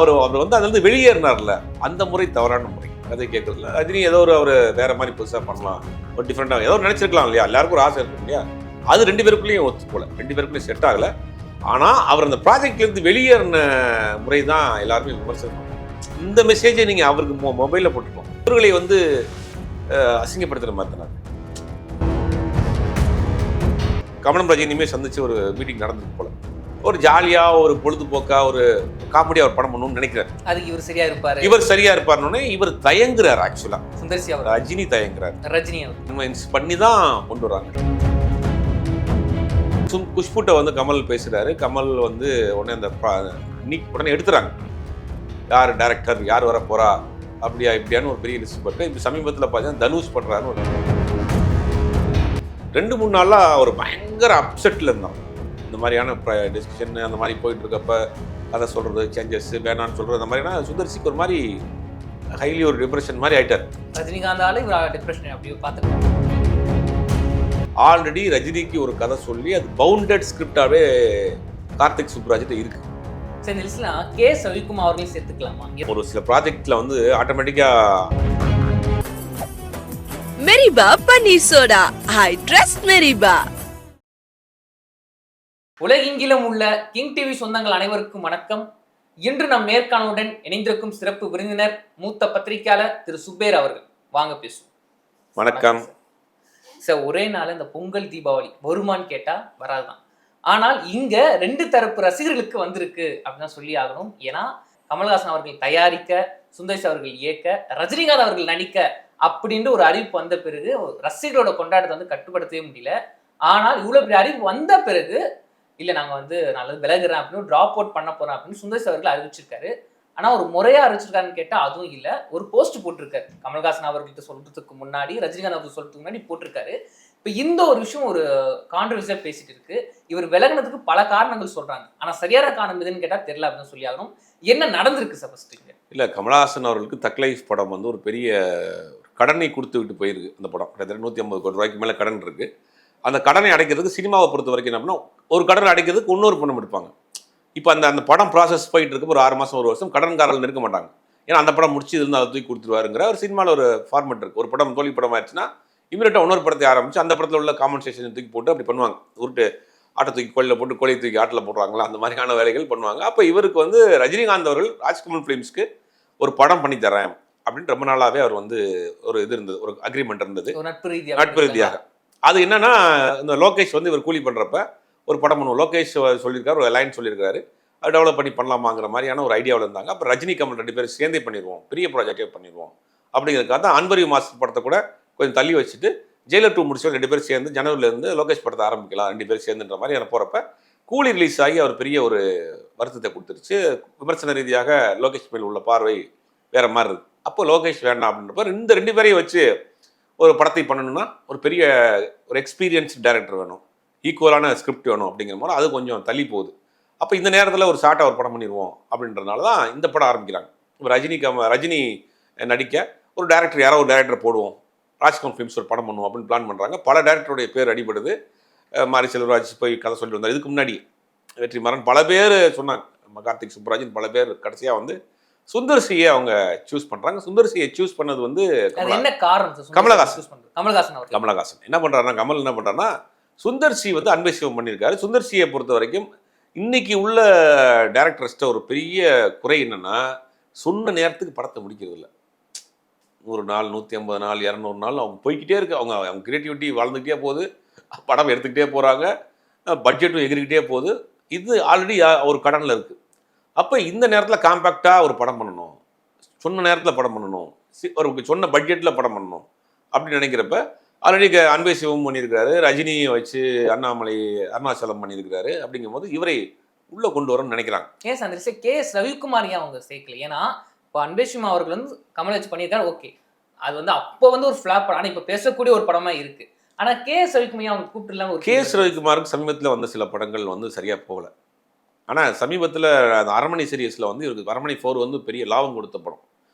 அவர் அவர் வந்து அதுலேருந்து வெளியேறினார்ல, அந்த முறை தவறான முறை. கதை கேட்கறதுல ரஜினி ஏதோ அவர் வேற மாதிரி புதுசாக பண்ணலாம், ஒரு டிஃப்ரெண்டாக ஏதோ நினைச்சிருக்கலாம் இல்லையா, எல்லாருக்கும் ஒரு ஆசை இருக்கும் இல்லையா. அது 2 பேருக்குள்ளேயும் ஒத்து போல, 2 பேருக்குள்ளேயும் செட் ஆகலை. ஆனால் அவர் அந்த ப்ராஜெக்ட்லேருந்து வெளியேறின முறை தான் எல்லாருமே விமர்சனம். இந்த மெசேஜை நீங்கள் அவருக்கு மொபைலில் போட்டுருக்கோம். இவர்களை வந்து அசிங்கப்படுத்துகிற மாதிரி தானே. கமலம் ரஜினியுமே சந்திச்சு ஒரு மீட்டிங் நடந்தது போல, ஒரு ஜாலியாக ஒரு பொழுதுபோக்கா ஒரு காமெடியாக ஒரு படம் பண்ணணும்னு நினைக்கிறார். அதுக்கு இவர் சரியா இருப்பார், இவர் சரியா இருப்பார்னு இவர் தயங்குறார். ஆக்சுவலா சுந்தர்சி அவர் ரஜினி தயங்குறார், ரஜினி பண்ணி தான் கொண்டு வராங்க. குஷ்புட்ட வந்து கமல் பேசுறாரு. கமல் வந்து உடனே அந்த உடனே எடுத்துறாங்க, யார் டைரக்டர், யார் வர போறா, அப்படியா இப்படியான்னு ஒரு பெரிய லிஸ்ட் போட்டு இப்போ சமீபத்தில் பார்த்தீங்கன்னா தனுஷ் பண்றாரு. 2-3 நாளா ஒரு பயங்கர அப்செட்ல இருந்தான். இந்த மாதிரியான டிஸ்கஷன் அந்த மாதிரி போயிட்டு இருக்கப்ப கதை சொல்றது, சேஞ்சஸ் வேணான்னு சொல்றது, அந்த மாதிரினா சுந்தர்சிக்கு ஒரு மாதிரி ஹைலி ஒரு டிப்ரெஷன் மாதிரி ஆயிட்டார். ரஜினிகாந்தால இவர் டிப்ரெஷன் அப்படியே பார்த்துருக்கோம். ஆல்ரெடி ரஜினிக்கு ஒரு கதை சொல்லி அது பவுண்டட் ஸ்கிரிப்டாவே கார்த்திக் சுப்ராஜ்கிட்ட இருக்கு. சரி, நில்சனா கே ரவிக்குமார் அவர்களையும் சேர்த்துக்கலாமா? ஒரு சில ப்ராஜெக்ட்ல வந்து ஆட்டோமேட்டிக்கா மெரிபா பன்னீர் சோடா, ஐ ட்ரஸ்ட் மெரிபா. உலகெங்கிலும் உள்ள கிங் டிவி சொந்தங்கள் அனைவருக்கும் வணக்கம். இன்று நம் நேர்காணலுடன் இணைந்திருக்கும் சிறப்பு விருந்தினர் மூத்த பத்திரிகையாளர் திரு சுபேர் அவர்கள். வாங்க பேசுவோம். வணக்கம் சார். ஒரே நாள் இந்த பொங்கல் தீபாவளி வருமானு கேட்டா வராதுதான். ஆனால் இங்க 2 தரப்பு ரசிகர்களுக்கு வந்திருக்கு அப்படின்னு சொல்லி ஆகணும். ஏன்னா கமல்ஹாசன் அவர்கள் தயாரிக்க, சுந்தர்சி அவர்கள் இயக்க, ரஜினிகாந்த் அவர்கள் நடிக்க அப்படின்ற ஒரு அறிவிப்பு வந்த பிறகு ரசிகர்களோட கொண்டாட்டத்தை வந்து கட்டுப்படுத்தவே முடியல. ஆனால் இவ்வளவு பெரிய அறிவிப்பு வந்த பிறகு இல்ல நாங்க வந்து நல்லது விலகுறேன் அப்படின்னு டிராப் அவுட் பண்ண போறோம் அப்படின்னு சுந்தர்சி அவர்கள் அறிவிச்சிருக்காரு. ஆனா ஒரு முறையா அறிவிச்சிருக்காருன்னு கேட்டா அதுவும் இல்ல. ஒரு போஸ்ட் போட்டிருக்காரு, கமல்ஹாசன் அவர்கள்ட்ட சொல்றதுக்கு முன்னாடி, ரஜினிகாந்த் அவர்கள் சொல்றதுக்கு முன்னாடி போட்டிருக்காரு. இப்ப இந்த ஒரு விஷயம் ஒரு கான்ட்ரவர்சியா பேசிட்டு இருக்கு. இவர் விலகினதுக்கு பல காரணங்கள் சொல்றாங்க. ஆனா சரியான காரணம் எதுன்னு கேட்டா தெரியல அப்படின்னு சொல்லி ஆகணும். என்ன நடந்திருக்கு சார் ஃபர்ஸ்ட்? இல்ல, கமல்ஹாசன் அவர்களுக்கு தக் லைஃப் படம் வந்து ஒரு பெரிய கடனை கொடுத்து விட்டு போயிருக்கு. அந்த படம் கிட்டத்தட்ட 150 கோடி ரூபாய்க்கு மேல கடன் இருக்கு. அந்த கடனை அடைக்கிறதுக்கு சினிமாவை பொறுத்த வரைக்கும் என்ன பண்ணா, ஒரு கடனை அடைக்கிறதுக்கு இன்னொரு பணம் எடுப்பாங்க. இப்போ அந்த படம் ப்ராசஸ் போயிட்டு இருக்கு, ஒரு 6 மாதம் 1 வருஷம் கடன்காரர்கள் இருக்க மாட்டாங்க. ஏன்னா அந்த படம் முடிச்சு இருந்தால் அதை தூக்கி கொடுத்துருவாருங்கிற ஒரு சினிமாவில் ஒரு ஃபார்மெட் இருக்குது. ஒரு படம் தோல்வி படம் ஆயிடுச்சுன்னா இமீடியட்டாக இன்னொரு படத்தை ஆரம்பிச்சு அந்த படத்தில் உள்ள காம்பன்சேஷன் தூக்கி போட்டு அப்படி பண்ணுவாங்க. உருட்டு ஆட்டை தூக்கி கோழியில் போட்டு கோழியை தூக்கி ஆட்டில் போடுறாங்களா, அந்த மாதிரியான வேலைகள் பண்ணுவாங்க. அப்போ இவருக்கு வந்து ரஜினிகாந்த் அவர்கள் ராஜ்கமல் ஃபிலிம்ஸ்க்கு ஒரு படம் பண்ணி தரேன் அப்படின்னு ரொம்ப நாளாகவே அவர் வந்து ஒரு இது இருந்தது, ஒரு அக்ரிமெண்ட் இருந்தது நட்பு ரீதியாக. அது என்னன்னா, இந்த லோகேஷ் வந்து இவர் கூலி பண்ணுறப்ப ஒரு படம் பண்ணுவோம், லோகேஷ் சொல்லியிருக்காரு, ஒரு லைன் சொல்லியிருக்காரு, அது டெவலப் பண்ணி பண்ணலாமாங்கிற மாதிரியான ஒரு ஐடியாவில் இருந்தாங்க. அப்போ ரஜினி கமல் 2 பேரும் சேர்ந்தே பண்ணிடுவோம், பெரிய ப்ராஜெக்டே பண்ணிடுவோம் அப்படிங்கிறதுக்காக தான் அன்பரி மாஸ்டர் படத்தை கூட கொஞ்சம் தள்ளி வச்சுட்டு ஜெயிலர் 2 முடிச்சு 2 பேரும் சேர்ந்து ஜனவரிலேருந்து லோகேஷ் படத்தை ஆரம்பிக்கலாம் 2 பேரும் சேர்ந்துன்ற மாதிரி எனக்கு போகிறப்ப கூலி ரிலீஸ் ஆகி அவர் பெரிய ஒரு வருத்தத்தை கொடுத்துருச்சு. விமர்சன ரீதியாக லோகேஷ் மேல் உள்ள பார்வை வேற மாதிரி இருக்குது. அப்போ லோகேஷ் வேண்டாம் அப்படின்றப்ப இந்த 2 பேரையும் வச்சு ஒரு படத்தை பண்ணணும்னா ஒரு பெரிய ஒரு எக்ஸ்பீரியன்ஸ் டைரக்டர் வேணும், ஈக்குவலான ஸ்கிரிப்ட் வேணும் அப்படிங்கிற மாதிரி அது கொஞ்சம் தள்ளி போகுது. அப்போ இந்த நேரத்தில் ஒரு ஷார்ட்டாக ஒரு படம் பண்ணிடுவோம் அப்படின்றதுனால தான் இந்த படம் ஆரம்பிக்கிறாங்க. ரஜினி நடிக்க ஒரு டேரக்டர், யாரோ ஒரு டேரக்டர் போடுவோம், ராஜ்கமல் ஃபிலிம்ஸ் ஒரு படம் பண்ணுவோம் அப்படின்னு பிளான் பண்ணுறாங்க. பல டேரக்டருடைய பேர் அடிபடுது. மாரி செல்வராஜ் போய் கதை சொல்லிட்டு வந்தார். இதுக்கு முன்னாடி வெற்றிமாறன் பல பேர் சொன்னாங்க, கார்த்திக் சுப்ராஜ் பல பேர். கடைசியாக வந்து சுந்தர்சியை அவங்க சூஸ் பண்ணுறாங்க. சுந்தர்சியை சூஸ் பண்ணது வந்து என்ன காரணம்? கமலஹாசன் என்ன பண்ணுறாருன்னா, கமல் என்ன பண்ணுறாருன்னா, சுந்தர்சி வந்து அன்பை சிவம் பண்ணியிருக்காரு. சுந்தர்சியை பொறுத்த வரைக்கும் இன்னைக்கு உள்ள டேரக்டர்ஸ்ட்ட ஒரு பெரிய குறை என்னன்னா, சொன்ன நேரத்துக்கு படத்தை முடிக்கிறது இல்லை. 100 நாள் 150 நாள் 200 நாள் அவங்க போய்கிட்டே இருக்கு. அவங்க கிரியேட்டிவிட்டி வளர்ந்துக்கிட்டே போகுது, படம் எடுத்துக்கிட்டே போகிறாங்க, பட்ஜெட்டும் எகிரிக்கிட்டே போகுது. இது ஆல்ரெடி ஒரு கடனில் இருக்குது. அப்போ இந்த நேரத்தில் காம்பேக்டாக ஒரு படம் பண்ணணும், சொன்ன நேரத்தில் படம் பண்ணணும், ஒரு சொன்ன பட்ஜெட்டில் படம் பண்ணணும் அப்படின்னு நினைக்கிறப்ப ஆல்ரெடி அன்பை சிவம் பண்ணியிருக்காரு, ரஜினியை வச்சு அண்ணாமலை அருணாச்சலம் பண்ணியிருக்காரு. அப்படிங்கும்போது இவரை உள்ளே கொண்டு வரணும்னு நினைக்கிறாங்க. ஏன் சார் கே ரவிக்குமார் ஏன் அவங்க சேர்க்கல? ஏன்னா இப்போ அன்பை சிவம் அவர்கள் வந்து கமல் வச்சு பண்ணியிருக்காரு, ஓகே, அது வந்து அப்போ வந்து ஒரு ஃப்ளாப் படம், ஆனால் இப்போ பேசக்கூடிய ஒரு படமாக இருக்குது. ஆனால் கே ரவிக்குமார் அவங்க கூப்பிட்டுலாம் கே ரவிக்குமாருக்கு சமீபத்தில் வந்த சில படங்கள் வந்து சரியாக போகல. ஆனால் சமீபத்தில் அந்த அரண்மனை சீரியஸில் வந்து இவருக்கு அரண்மனை 4 வந்து பெரிய லாபம் கொடுத்த படம்.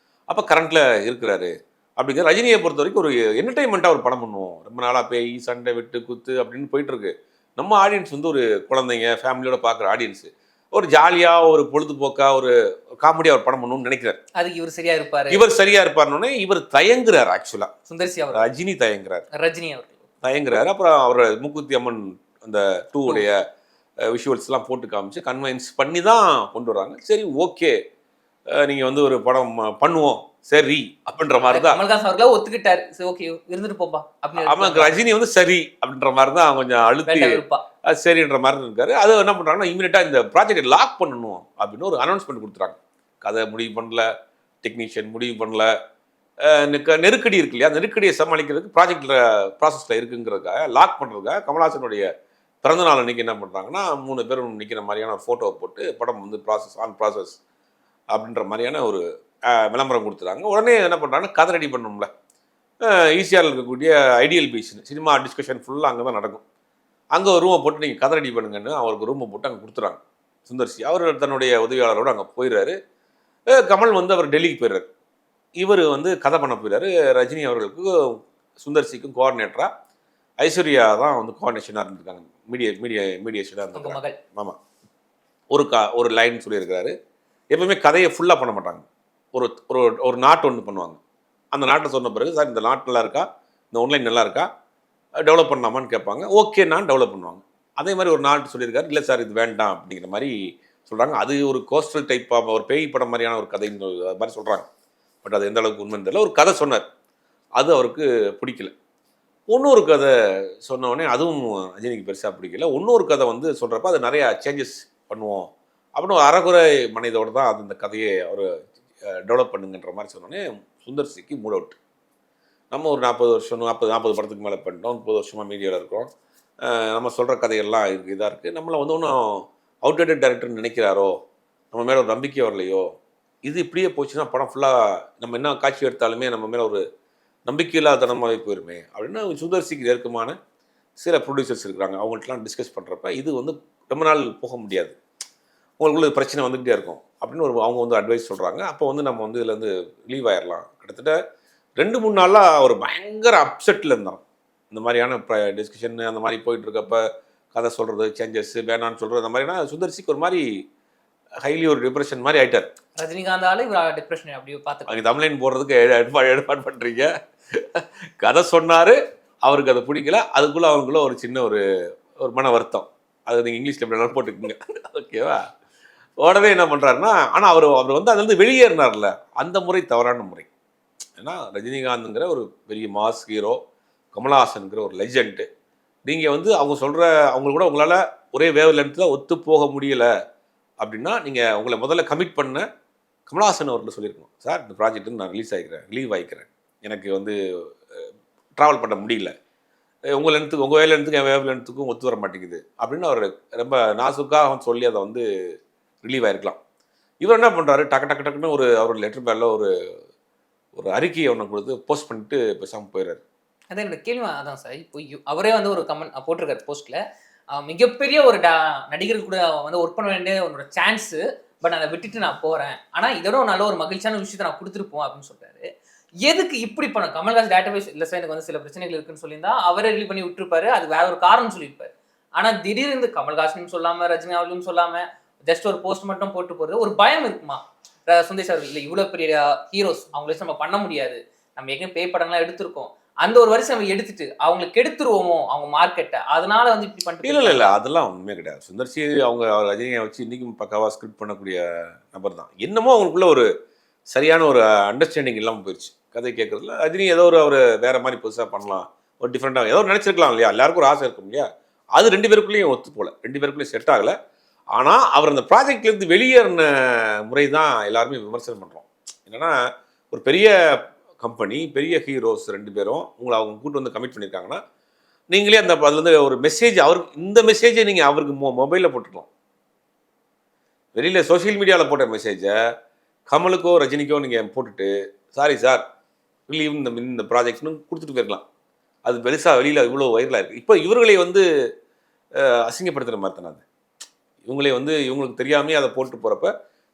அப்போ கரண்ட்டில் இருக்கிறாரு. அப்படிங்கிற ரஜினியை பொறுத்த வரைக்கும் ஒரு என்டர்டைன்மெண்ட்டாக ஒரு படம் பண்ணுவோம். ரொம்ப நாளாக பேய் சண்டை வெட்டு குத்து அப்படின்னு போயிட்டுருக்கு. நம்ம ஆடியன்ஸ் வந்து ஒரு குழந்தைங்க ஃபேமிலியோட பார்க்குற ஆடியன்ஸு. ஒரு ஜாலியாக ஒரு பொழுதுபோக்கா ஒரு காமெடியாக ஒரு படம் பண்ணணும்னு நினைக்கிறார். அதுக்கு இவர் சரியா இருப்பாரு. இவர் சரியா இருப்பார்னோடனே இவர் தயங்குறார். ஆக்சுவலாக சுந்தர் சி அவர், ரஜினி தயங்குறார். ரஜினி அவர் தயங்குறாரு. அப்புறம் அவர் மூக்குத்தி அம்மன் அந்த 2 உடைய விஷுவல்ஸ்லாம் போட்டு காமிச்சு கன்வின்ஸ் பண்ணி தான் கொண்டு வராங்க. சரி ஓகே, நீங்கள் வந்து ஒரு படம் பண்ணுவோம் சரி அப்படின்ற மாதிரி தான் கமல்ஹாசன் அவர்களே ஒத்துக்கிட்டாரு. சரி ஓகே இருந்துட்டு போப்பா அப்படின்னு. அவன் ரஜினி வந்து சரி அப்படின்ற மாதிரி தான் கொஞ்சம் அழுத்தி சரின்ற மாதிரி இருக்காரு. அது என்ன பண்ணுறாங்கன்னா இமீடியட்டாக இந்த ப்ராஜெக்டை லாக் பண்ணணும் அப்படின்னு ஒரு அனௌன்ஸ்மெண்ட் கொடுத்துறாங்க. கதை முடிவு பண்ணல, டெக்னீஷியன் முடிவு பண்ணல, நெருக்கடி இருக்கு இல்லையா, நெருக்கடியை சமாளிக்கிறதுக்கு ப்ராஜெக்டில் ப்ராசஸில் இருக்குங்கிறதுக்காக லாக் பண்ணுறதுக்காக கமல்ஹாசனுடைய பிறந்தநாள் அன்றைக்கி என்ன பண்ணுறாங்கன்னா 3 பேரும் நிற்கிற மாதிரியான ஃபோட்டோவை போட்டு படம் வந்து ப்ராசஸ் அப்படின்ற மாதிரியான ஒரு விளம்பரம் கொடுத்துறாங்க. உடனே என்ன பண்ணுறாங்கன்னா கதை ரெடி பண்ணணும்ல, ஈஸியாக இருக்கக்கூடிய ஐடியல் பீச்னு சினிமா டிஸ்கஷன் ஃபுல்லாக அங்கே தான் நடக்கும். அங்கே ஒரு ரூமை போட்டு நீங்கள் கதை ரெடி பண்ணுங்கன்னு அவருக்கு ரூமை போட்டு அங்கே கொடுத்துறாங்க. சுந்தர்சி அவர் தன்னுடைய உதவியாளரோடு அங்கே போயிடுறாரு. கமல் வந்து அவர் டெல்லிக்கு போயிடுறாரு. இவர் வந்து கதை பண்ண போயிடுறாரு. ரஜினி அவர்களுக்கு சுந்தர்சிக்கும் கோஆர்டினேட்டராக ஐஸ்வர்யா தான் வந்து கோஆர்டினேஷனாக இருந்திருக்காங்க, மீடியேஷனாக இருந்திருக்காங்க. ஆமாம், ஒரு லைன் சொல்லியிருக்கிறாரு. எப்பவுமே கதையை ஃபுல்லாக பண்ண மாட்டாங்க. ஒரு ஒரு ஒரு நாட்டு ஒன்று பண்ணுவாங்க. அந்த நாட்டை சொன்ன பிறகு சார் இந்த நாட்டு நல்லா இருக்கா, இந்த ஆன்லைன் நல்லா இருக்கா, டெவலப் பண்ணலாமான்னு கேட்பாங்க. ஓகே நான் டெவலப் பண்ணுவாங்க. அதே மாதிரி ஒரு நாட்டு சொல்லியிருக்காரு, இல்லை சார் இது வேண்டாம் அப்படிங்கிற மாதிரி சொல்கிறாங்க. அது ஒரு கோஸ்டல் டைப் ஆஃப் ஒரு பேய் படம் மாதிரியான ஒரு கதைன்னு மாதிரி சொல்கிறாங்க. பட் அது எந்த அளவுக்கு உண்மைன்னு தெரியல. ஒரு கதை சொன்னார், அது அவருக்கு பிடிக்கல. இன்னொரு கதை சொன்னோடனே அதுவும் ரஜினிக்கு பெருசாக பிடிக்கல. இன்னொரு கதை வந்து சொல்கிறப்ப அது நிறையா சேஞ்சஸ் பண்ணுவோம் அப்படின்னு ஒரு அறகுறை மனிதோடு தான் அது இந்த கதையை அவர் டெவலப் பண்ணுங்கன்ற மாதிரி சொன்னோடனே சுந்தர்சிக்கு மூட் அவுட். நம்ம ஒரு 40 வருஷம் 40 படத்துக்கு மேலே பண்ணிட்டோம், 30 வருஷமாக மீடியாவில் இருக்கிறோம், நம்ம சொல்கிற கதைகள்லாம் இதாக இருக்குது, நம்மளை வந்து ஒன்றும் அவுட்டேட்டட் டைரக்டர்னு நினைக்கிறாரோ, நம்ம மேலே ஒரு நம்பிக்கை வரலையோ, இது இப்படியே போச்சுன்னா படம் ஃபுல்லாக நம்ம என்ன காட்சி எடுத்தாலுமே நம்ம மேலே ஒரு நம்பிக்கை இல்லாதனமாகவே போயிருமே அப்படின்னு சுந்தர்சிக்கு நெருக்கமான சில ப்ரொடியூசர்ஸ் இருக்கிறாங்க. அவங்கள்ட்டலாம் டிஸ்கஸ் பண்ணுறப்ப இது வந்து ரொம்ப நாள் போக முடியாது, உங்களுக்குள்ள பிரச்சனை வந்துக்கிட்டே இருக்கும் அப்படின்னு அவங்க வந்து அட்வைஸ் சொல்கிறாங்க. அப்போ வந்து நம்ம வந்து இதுலேருந்து ரிலீவ் ஆயிடலாம். கிட்டத்தட்ட 2-3 நாளாக ஒரு பயங்கர அப்செட்டில் இருந்தாங்க. இந்த மாதிரியான டிஸ்கஷன் அந்த மாதிரி போயிட்டுருக்கப்ப கதை சொல்கிறது, சேஞ்சஸ் வேணான்னு சொல்கிறது, அந்த மாதிரினா சுந்தர்சிக்கு ஒரு மாதிரி ஹைலி ஒரு டிப்ரெஷன் மாதிரி ஆகிட்டார். ரஜினிகாந்தாலும் இவர் டிப்ரெஷன் அப்படி பார்த்து அங்கே தமிழ்லைன் போடுறதுக்கு ஏற்பாடு பண்ணுறீங்க. கதை சொன்னார், அவருக்கு அதை பிடிக்கல, அதுக்குள்ளே அவங்களுக்குள்ள ஒரு சின்ன ஒரு மன வருத்தம். அது நீங்கள் இங்கிலீஷில் எப்படி வேணாலும் போட்டுக்குங்க, ஓகேவா? உடனே என்ன பண்ணுறாருன்னா, ஆனால் அவர் வந்து அதுலேருந்து வெளியேறினார்ல, அந்த முறை தவறான முறை. ஏன்னா ரஜினிகாந்துங்கிற ஒரு பெரிய மாஸ் ஹீரோ, கமல்ஹாசனுங்கிற ஒரு லெஜெண்டு, நீங்கள் வந்து அவங்க சொல்கிற அவங்க கூட உங்களால் ஒரே வேவ் லென்த்தில் ஒத்து போக முடியலை அப்படின்னா நீங்கள் உங்களை முதல்ல கமிட் பண்ண கமல்ஹாசன் அவர்கிட்ட சொல்லியிருக்கணும். சார் இந்த ப்ராஜெக்ட்டு நான் ரிலீவ் ஆகிக்கிறேன், எனக்கு வந்து ட்ராவல் பண்ண முடியல, உங்கள் லென்த்துக்கு உங்கள் வேவ் லென்த்துக்கு என் வேவ் லென்த்துக்கும் ஒத்து வர மாட்டேங்குது அப்படின்னு அவர் ரொம்ப நாசுக்காக சொல்லி அதை வந்து ரிலீவ் ஆகிருக்கலாம். இவர் என்ன பண்ணுறாரு, டக்குன்னு அவரோட லெட்டர் பேரில் ஒரு அறிக்கையை ஒன்று கொடுத்து போஸ்ட் பண்ணிட்டு பேசாமல் போயிடுறாரு. அதான் என்னோட கேள்வி அதான் சார். இப்போ அவரே வந்து ஒரு கமெண்ட் போட்டிருக்காரு போஸ்ட்டில், மிகப்பெரிய ஒரு நடிகருக்கு கூட வந்து ஒர்க் பண்ண வேண்டிய ஒரு சான்ஸு, பட் அதை விட்டுட்டு நான் போகிறேன், ஆனால் இதோட நல்ல ஒரு மகிழ்ச்சியான விஷயத்தை நான் கொடுத்துருப்போம் அப்படின்னு சொல்கிறாரு. எதுக்கு இப்படி பண்ண? கமல்ஹாசன் டேட்டாபேஸ் இல்லை சார் எனக்கு வந்து சில பிரச்சனைகள் இருக்குன்னு சொல்லியிருந்தா அவரே ரிலீவ் பண்ணி விட்டுருப்பாரு, அது வேற ஒரு காரணம் சொல்லியிருப்பாரு. ஆனால் திடீர்னு கமல்ஹாசன் சொல்லாமல் ரஜினி அவர்களும் சொல்லாமல் ஜஸ்ட் ஒரு போஸ்ட் மட்டும் போட்டு போகிறது ஒரு பயம் இருக்குமா சுந்தேஷ் அவர்கள்? இல்லை இவ்வளோ பெரிய ஹீரோஸ் அவங்கள நம்ம பண்ண முடியாது, நம்ம ஏற்கனவே பேய் படங்கள்லாம் எடுத்திருக்கோம், அந்த ஒரு வருஷம் நம்ம எடுத்துட்டு அவங்களுக்கு எடுத்துருவோமோ அவங்க மார்க்கெட்டை, அதனால வந்து இப்படி பண்ணிட்டு? இல்லை அதெல்லாம் ஒன்றுமே கிடையாது. சுந்தர்சி அவங்க ரஜினியை வச்சு இன்றைக்கும் பக்காவாக ஸ்கிரிப்ட் பண்ணக்கூடிய நபர் தான். என்னமோ அவங்களுக்குள்ள ஒரு சரியான ஒரு அண்டர்ஸ்டாண்டிங் இல்லாமல் போயிடுச்சு கதை கேட்குறதுல. ரஜினி ஏதோ ஒரு வேறு மாதிரி புதுசாக பண்ணலாம், ஒரு டிஃப்ரெண்ட்டாக ஏதோ நினச்சிருக்கலாம் இல்லையா, எல்லாருக்கும் ஒரு ஆசை இருக்கும் இல்லையா, அது 2 பேருக்குள்ளேயும் ஒத்து போகல, 2 பேருக்குள்ளேயும் செட் ஆகலை. ஆனால் அவர் அந்த ப்ராஜெக்ட்லேருந்து வெளியேறின முறை தான் எல்லாருமே விமர்சனம் பண்ணுறோம். என்னென்னா ஒரு பெரிய கம்பெனி, பெரிய ஹீரோஸ் 2 பேரும் உங்களை அவங்க கூட்டு வந்து கமிட் பண்ணியிருக்காங்கன்னா நீங்களே அந்த அதுலேருந்து ஒரு மெசேஜ் அவருக்கு, இந்த மெசேஜை நீங்கள் அவருக்கு மொபைலில் போட்டுக்கலாம். வெளியில் சோஷியல் மீடியாவில் போட்ட மெசேஜை கமலுக்கோ ரஜினிக்கோ நீங்கள் போட்டுட்டு சாரி சார் ரிலீவ் இந்த ப்ராஜெக்ட்னு கொடுத்துட்டு போயிருக்கலாம். அது பெருசாக வெளியில் இவ்வளோ வைரலாக இருக்குது. இப்போ இவர்களை வந்து அசிங்கப்படுத்துகிற மாதிரி தானே அது. இவங்களே வந்து இவங்களுக்கு தெரியாமே அதை போட்டு போகிறப்ப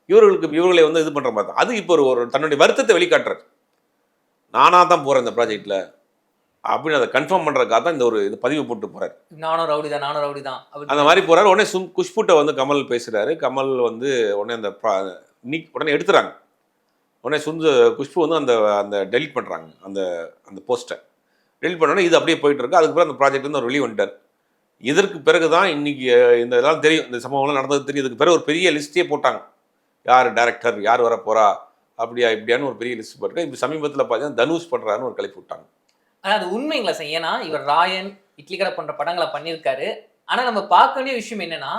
இவர்களை வந்து இது பண்ணுற மாதிரி தான் அது. இப்போ ஒரு தன்னுடைய வருத்தத்தை வெளிக்காட்டுறாரு. நானாக தான் போகிறேன் இந்த ப்ராஜெக்டில், அப்படின்னு அதை கன்ஃபார்ம் பண்ணுறதுக்காக தான் இந்த பதிவு போட்டு போகிறார். நானும் ரவுடி தான் அந்த மாதிரி போகிறாரு. உடனே குஷ்புட்டை வந்து கமல் பேசுகிறாரு. கமல் வந்து உடனே உடனே எடுத்துறாங்க. உடனே குஷ்பு வந்து அந்த டெலிட் பண்ணுறாங்க அந்த போஸ்ட்டை. டெலிட் பண்ணோடனே இது அப்படியே போயிட்டு இருக்கு. அதுக்கப்புறம் அந்த ப்ராஜெக்ட் வந்து அவர் வெளியே வந்துட்டார். இதற்கு பிறகு தான் இன்னைக்கு இந்த இதெல்லாம் தெரியும், இந்த சம்பவம்லாம் நடந்தது தெரியும். இதுக்கு பிறகு ஒரு பெரிய லிஸ்ட்டே போட்டாங்க. யார் டைரக்டர், யார் வர போகிறா, அப்படியா இப்படியான்னு ஒரு பெரிய லிஸ்ட் போட்டுருக்கேன். இப்போ சமீபத்தில் பார்த்தீங்கன்னா தனுஷ் பண்ணுறாருன்னு ஒரு கிளப்பி விட்டாங்க. ஆனால் அது உண்மைங்களா சார்? ஏன்னா இவர் ராயன், இட்லி கடை போன்ற படங்களை பண்ணியிருக்காரு. ஆனால் நம்ம பார்க்க வேண்டிய விஷயம் என்னன்னா,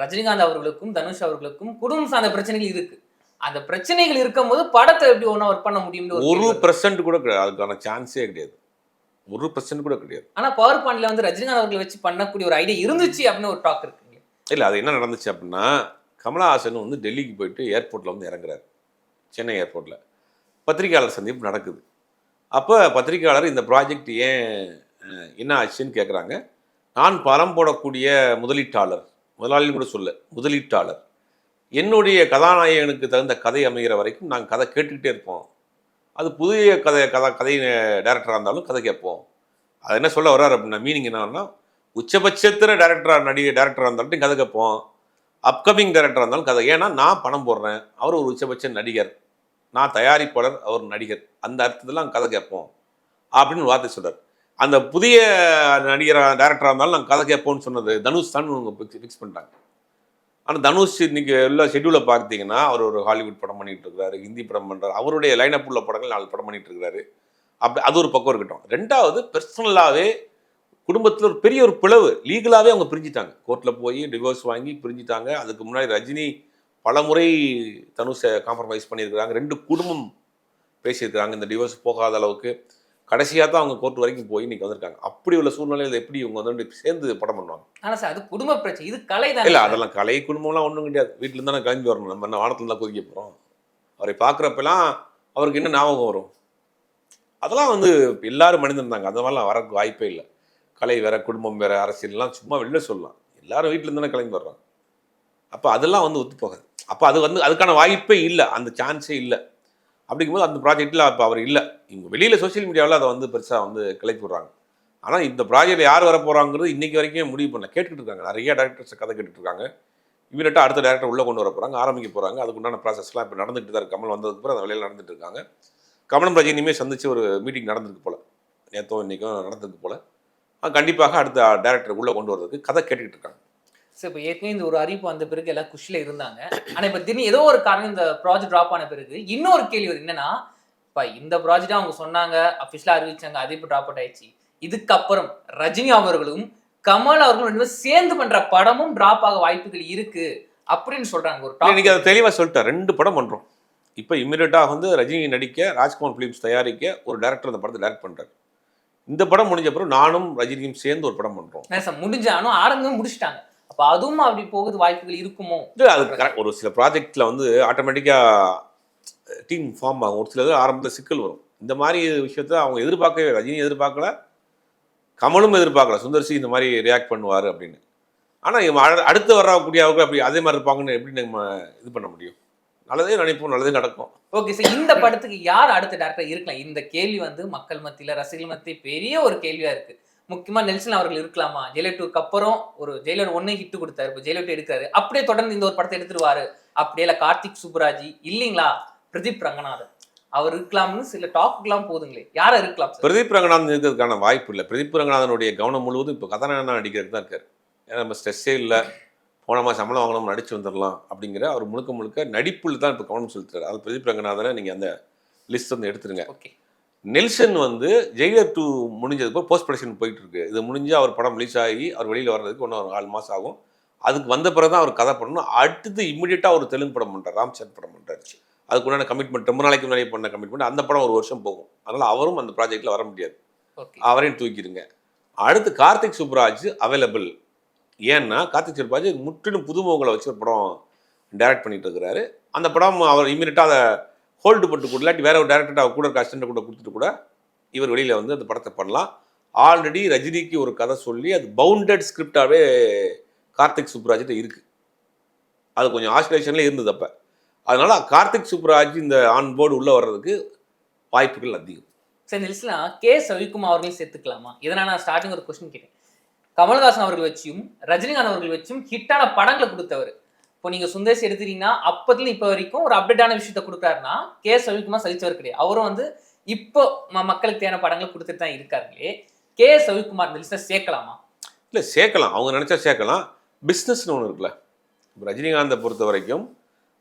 ரஜினிகாந்த் அவர்களுக்கும் தனுஷ் அவர்களுக்கும் குடும்பம் சார்ந்த பிரச்சனைகள் இருக்கு. அந்த பிரச்சனைகள் இருக்கும் போது படத்தை எப்படி ஒன்றா ஒர்க் பண்ண முடியும்னு 1% கூட கிடையாது. அதுக்கான சான்ஸே கிடையாது. 1% கூட கிடையாது. ஆனால் பவர் பாயிண்ட்ல வந்து ரஜினிகாந்த் அவர்களை வச்சு பண்ணக்கூடிய ஒரு ஐடியா இருந்துச்சு அப்படின்னு ஒரு டாக் இருக்குங்க. இல்லை, அது என்ன நடந்துச்சு அப்படின்னா, கமலஹாசன் வந்து டெல்லிக்கு போயிட்டு ஏர்போர்ட்டில் வந்து இறங்குறாரு. சென்னை ஏர்போர்ட்டில் பத்திரிகையாளர் சந்திப்பு நடக்குது. அப்போ பத்திரிகையாளர் இந்த ப்ராஜெக்ட் ஏன் என்ன ஆச்சுன்னு கேட்குறாங்க. நான் பணம் போடக்கூடிய முதலாளின்னு கூட சொல்ல, முதலீட்டாளர், என்னுடைய கதாநாயகனுக்கு தகுந்த கதை அமைகிற வரைக்கும் நாங்கள் கதை கேட்டுக்கிட்டே இருப்போம். அது புதிய கதை டைரக்டராக இருந்தாலும் கதை கேட்போம். அது என்ன சொல்ல வர்றாரு அப்படின்னா, மீனிங் என்னன்னா, உச்சபட்சத்தில் டைரக்டராக இருந்தாலும் கதை கேட்போம். அப்கமிங் டைரக்டராக இருந்தாலும் கதை. ஏன்னா நான் பணம் போடுறேன், அவர் ஒரு உச்சபட்ச நடிகர், நான் தயாரிப்பாளர், அவர் நடிகர், அந்த அர்த்தத்தில் கதை கேட்போம் அப்படின்னு வார்த்தை சொல்கிறார். அந்த புதிய டைரக்டராக இருந்தாலும் நாங்கள் கதை கேட்போம்னு சொன்னது தனுஷ் தான் ஃபிக்ஸ் பண்ணிட்டாங்க. ஆனால் தனுஷ் இன்னைக்கு உள்ள ஷெட்யூலை பார்த்தீங்கன்னா, அவர் ஒரு ஹாலிவுட் படம் பண்ணிட்டு இருக்கிறாரு, ஹிந்தி படம் பண்ணுறாரு, அவருடைய லைனப் உள்ள படங்கள் 4 படம் பண்ணிட்டு இருக்கிறாரு. அப்படி அது ஒரு பக்கம் இருக்கட்டும். 2வது பர்சனலாகவே குடும்பத்தில் ஒரு பெரிய ஒரு பிளவு, லீகலாகவே அவங்க பிரிஞ்சுட்டாங்க. கோர்ட்டில் போய் டிவோர்ஸ் வாங்கி பிரிஞ்சுட்டாங்க. அதுக்கு முன்னாடி ரஜினி பல முறை தனுஷை காம்ப்ரமைஸ் பண்ணியிருக்கிறாங்க. 2 குடும்பம் பேசியிருக்கிறாங்க இந்த டிவோர்ஸ் போகாத அளவுக்கு. கடைசியாக தான் அவங்க கோர்ட் வரைக்கும் போய் இன்னைக்கு வந்திருக்காங்க. அப்படி உள்ள சூழ்நிலையில் எப்படி இவங்க வந்து சேர்ந்து படம் பண்ணுவாங்க? ஆனால் சார் அது குடும்ப பிரச்சனை, இது கலை தான். இல்லை, அதெல்லாம் கலை குடும்பம்லாம் ஒன்றும் கிடையாது. வீட்டில் தானே கிளம்பி வரணும். நம்ம என்ன வானத்தில் தான் குதிக்க போகிறோம்? அவரை பார்க்குறப்பெல்லாம் அவருக்கு என்ன ஞாபகம் வரும்? அதெல்லாம் வந்து எல்லாரும் மனிதன் அந்த மாதிரிலாம் வரக்கு வாய்ப்பே இல்லை. கலை வேற, குடும்பம் வேற, அரசியல்லாம் சும்மா வெளில சொல்லலாம். எல்லாரும் வீட்டில் தானே கிளம்பி வர்றாங்க. அப்போ அதெல்லாம் வந்து ஒத்து போகாது. அப்போ அது வந்து அதுக்கான வாய்ப்பே இல்லை, அந்த சான்ஸே இல்லை. அப்படிங்கும்போது அந்த ப்ராஜெக்டில் அப்போ அவர் இல்லை. இவங்க வெளியில் சோஷியல் மீடியாவில் அதை வந்து பெருசாக வந்து கிளப்பி விட்றாங்க. ஆனால் இந்த ப்ராஜெக்டில் யார் வர போகிறாங்கிறது இன்றைக்கி வரைக்கும் முடிவு பண்ணல. கேட்டுக்கிட்டு இருக்காங்க, நிறைய டேரக்டர்ஸ் கதை கேட்டுட்டு இருக்காங்க. இமீடியட்டாக அடுத்த டேரக்டர் உள்ளே கொண்டு வர போகிறாங்க, ஆரம்பிக்க போகிறாங்க. அதுக்குண்டான ப்ராசஸ்லாம் இப்போ நடந்துகிட்டு தான் இருக்குது. கமல் வந்ததுக்கப்புறம் அந்த வேலையில் நடந்துட்டு இருக்காங்க. கமலும் ரஜினியுமே சந்திச்சு ஒரு மீட்டிங் நடந்திருக்கு போல், நேற்றோ இன்றைக்கும் நடந்திருக்கு போல். கண்டிப்பாக அடுத்த டேரக்டர் உள்ளே கொண்டு வரதுக்கு கதை கேட்டுக்கிட்டு இருக்காங்க. சார் இப்போ ஏற்கனவே இந்த ஒரு அறிவிப்பு வந்த பிறகு எல்லாம் குஷியில் இருந்தாங்க. ஆனால் இப்போ திடீர்னு ஏதோ ஒரு காரணம் இந்த ப்ராஜெக்ட் ட்ராப் ஆன பிறகு இன்னொரு கேள்வி வருது. என்னன்னா, இப்போ இந்த ப்ராஜெக்டாக அவங்க சொன்னாங்க, அஃபிஷியலாக அறிவிச்சாங்க, அதே இப்போ ட்ராப் அவுட் ஆயிடுச்சு. இதுக்கப்புறம் ரஜினி அவர்களும் கமல் அவர்களும் 2 பேரும் சேர்ந்து பண்ற படமும் ட்ராப் ஆக வாய்ப்புகள் இருக்கு அப்படின்னு சொல்றாங்க. ஒரு இன்னைக்கு அதை தெளிவாக சொல்லிட்டேன். 2 படம் பண்ணுறோம். இப்போ இமீடியட்டாக வந்து ரஜினி நடிக்க, ராஜ்குமார் ஃபிலிம்ஸ் தயாரிக்க ஒரு டேரக்டர் அந்த படத்தை டைரக்ட் பண்ணுறாரு. இந்த படம் முடிஞ்ச அப்புறம் நானும் ரஜினியும் சேர்ந்து ஒரு படம் பண்ணுறோம். முடிஞ்சாலும் ஆரம்பம் முடிச்சிட்டாங்க. அப்போ அதுவும் அப்படி போகுது வாய்ப்புகள் இருக்குமோ? அது ஒரு சில ப்ராஜெக்டில் வந்து ஆட்டோமேட்டிக்காக டீம் ஃபார்ம் ஆகும். ஒரு சிலது ஆரம்பத்தில் சிக்கல் வரும். இந்த மாதிரி விஷயத்த அவங்க எதிர்பார்க்கவே, ரஜினி எதிர்பார்க்கல, கமலும் எதிர்பார்க்கல சுந்தர்சி இந்த மாதிரி ரியாக்ட் பண்ணுவார் அப்படின்னு. ஆனால் அடுத்து வரக்கூடிய அவங்க அப்படி அதே மாதிரி இருப்பாங்கன்னு எப்படி நம்ம இது பண்ண முடியும்? நல்லதே நினைப்போம், நல்லதே நடக்கும். ஓகே சார், இந்த படத்துக்கு யார் அடுத்த டேரக்டர் இருக்கலாம்? இந்த கேள்வி வந்து மக்கள் மத்தியில், ரசிகர்கள் மத்தியில் பெரிய ஒரு கேள்வியாக இருக்குது. முக்கியமாக நெல்சன் அவர்கள் இருக்கலாமா? ஜெயிலர் 2க்கு அப்புறம் ஒரு ஜெயிலர் 1 ஹிட் கொடுத்தாரு, இப்போ ஜெயிலர் 2 எடுக்காரு, அப்படியே தொடர்ந்து இந்த ஒரு படத்தை எடுத்துருவாரு அப்படியே? இல்லை கார்த்திக் சுப்புராஜ் இல்லைங்களா, பிரதீப் ரங்கநாதன் அவர் இருக்கலாம்னு சில டாக்குலாம் போதுங்களே, யாரை இருக்கலாம்? பிரதீப் ரங்கநாதன் இருக்கிறதுக்கான வாய்ப்பு இல்லை. பிரதீப் ரங்கநாதனுடைய கவனம் முழுவதும் இப்போ கதாநாயகனா நடிக்கிறதுக்கு தான் இருக்காரு. ஏன்னா நம்ம ஸ்ட்ரெஸ்ஸே இல்லை, போனமா சம்பளம் வாங்கணும், நடிச்சு வந்துடலாம் அப்படிங்கிற அவர் முழுக்க நடிப்புல தான் இப்போ கவனம் செலுத்துறாரு. அது பிரதீப் ரங்கநாதனை நீங்கள் அந்த லிஸ்ட் வந்து எடுத்துருங்க. ஓகே. நெல்சன் வந்து ஜெயிலர் 2 முடிஞ்சதுக்கு போஸ்ட் ப்ரொடக்ஷன் போயிட்டு இருக்கு. இது முடிஞ்சு அவர் படம் ரிலீஸ் ஆகி அவர் வெளியில் வர்றதுக்கு இன்னும் ஒரு 4 மாதம் ஆகும். அதுக்கு வந்த பிறகு தான் அவர் கதை பண்ணணும். அடுத்தது இம்மிடியட்டாக ஒரு தெலுங்கு படம் பண்ணுறாரு, ராம்சரண் படம் பண்ணுறாரு. அதுக்குண்டான கமிட்மெண்ட் ரொம்ப நாளைக்கு முன்னாடி பண்ண கமிட்மெண்ட். அந்த படம் 1 வருஷம் போகும். அதனால் அவரும் அந்த ப்ராஜெக்டில் வர முடியாது. அவரையும் தூக்கிடுங்க. அடுத்து கார்த்திக் சுப்புராஜ் அவைலபிள். ஏன்னா கார்த்திக் சுப்புராஜ் முற்றிலும் புதுமுகங்களை வச்சு ஒரு படம் டைரக்ட் பண்ணிட்டு இருக்கிறாரு. அந்த படம் அவர் இமீடியட்டாக அதை ஹோல்டு போட்டு கொடுக்கலாட்டி வேற ஒரு டேரக்டர் அவர் கூட அசிஸ்டன்ட் கூட கொடுத்துட்டு கூட இவர் வெளியில் வந்து அந்த படத்தை பண்ணலாம். ஆல்ரெடி ரஜினிக்கு ஒரு கதை சொல்லி அது பவுண்டட் ஸ்கிரிப்டாகவே கார்த்திக் சுப்புராஜ்கிட்ட இருக்குது. அது கொஞ்சம் ஆஸ்ட்ரேஷன்லேயே இருந்தது அப்போ. அதனால் கார்த்திக் சுப்புராஜ் இந்த ஆன் போர்டு உள்ளே வர்றதுக்கு வாய்ப்புகள் அதிகம். சார் இந்த லிஸ்ட்ல கே ரவிக்குமார் அவர்களையும் சேர்த்துக்கலாமா? இதனால நான் ஸ்டார்டிங் ஒரு கொஸ்டின் கேட்டேன். கமல்ஹாசன் அவர்கள் வச்சும் ரஜினிகாந்த் அவர்கள் வச்சும் ஹிட்டான படங்களை கொடுத்தவர். இப்போ நீங்க சுந்தேசி எடுத்துட்டீங்கன்னா அப்பத்துல இப்ப வரைக்கும் ஒரு அப்டேட்டான விஷயத்த கொடுக்குறாருன்னா கே ரவிக்குமார் சலிச்சவர் கிடையாது. அவரும் வந்து இப்போ மக்களுக்கு தேவையான படங்களை கொடுத்துட்டு தான் இருக்காருங்களே. கே ரவிக்குமார் இந்த லிஸ்ட்டை சேர்க்கலாமா? இல்லை சேர்க்கலாம், அவங்க நினச்சா சேர்க்கலாம். பிஸ்னஸ்னு ஒன்று இருக்குல்ல, இப்போ ரஜினிகாந்தை பொறுத்த வரைக்கும்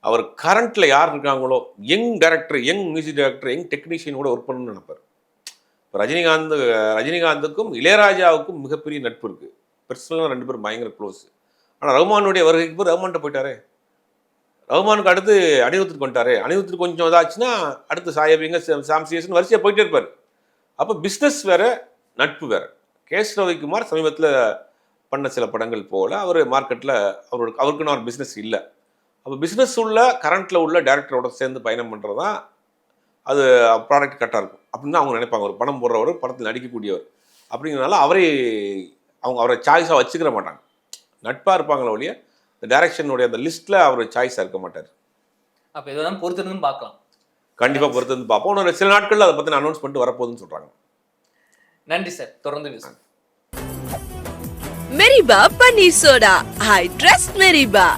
அவர் கரண்ட்டில் யார் இருக்காங்களோ young director, young music director, young technician கூட ஒர்க் பண்ணணும்னு நினைப்பார். இப்போ ரஜினிகாந்துக்கும் இளையராஜாவுக்கும் மிகப்பெரிய நட்பு இருக்குது. பர்சனலாக 2 பேரும் பயங்கர க்ளோஸ். ஆனால் ரஹ்மானுடைய வருகைக்கு போய் ரஹ்மான்கிட்ட போயிட்டாரே, ரஹ்மானுக்கு அடுத்து அனிருத்துக்கு வந்துட்டாரு, அனிருத்துக்கு கொஞ்சம் இதாச்சுன்னா அடுத்து சாயபிங்க சாம்சியஸ்னு வரிசையாக போயிட்டே இருப்பார். அப்போ பிஸ்னஸ் வேறு, நட்பு வேறு. கே ரவிக்குமார் சமீபத்தில் பண்ண சில படங்கள் போல் அவர் மார்க்கெட்டில் அவருக்குன்னு ஒரு பிஸ்னஸ் இல்லை. அப்போ பிஸ்னஸ் உள்ள கரண்ட்டில் உள்ள டேரக்டரோட சேர்ந்து பயணம் பண்ணுறது தான் அது ப்ராடக்ட் கரெக்டாக இருக்கும் அப்படின்னு அவங்க நினைப்பாங்க. ஒரு படம் போடுறவர், படத்தில் நடிக்கக்கூடியவர் அப்படிங்கிறனால அவரை சாய்ஸாக வச்சுக்கிற மாட்டாங்க. நட்பாக இருப்பாங்களே ஒழிய இந்த டைரக்ஷனுடைய அந்த லிஸ்ட்டில் அவர் சாய்ஸாக இருக்க மாட்டார். அப்போ இதெல்லாம் பொறுத்திருந்து பார்க்கலாம். கண்டிப்பாக பொறுத்திருந்து பார்ப்போம். ஒரு சில நாட்களில் அதை பற்றி அனௌன்ஸ் பண்ணிட்டு வரப்போகுதுன்னு சொல்கிறாங்க. நன்றி சார், தொடர்ந்து பேசுங்க. மெரிபா பன்னீர் சோடா, I trust மெரிபா.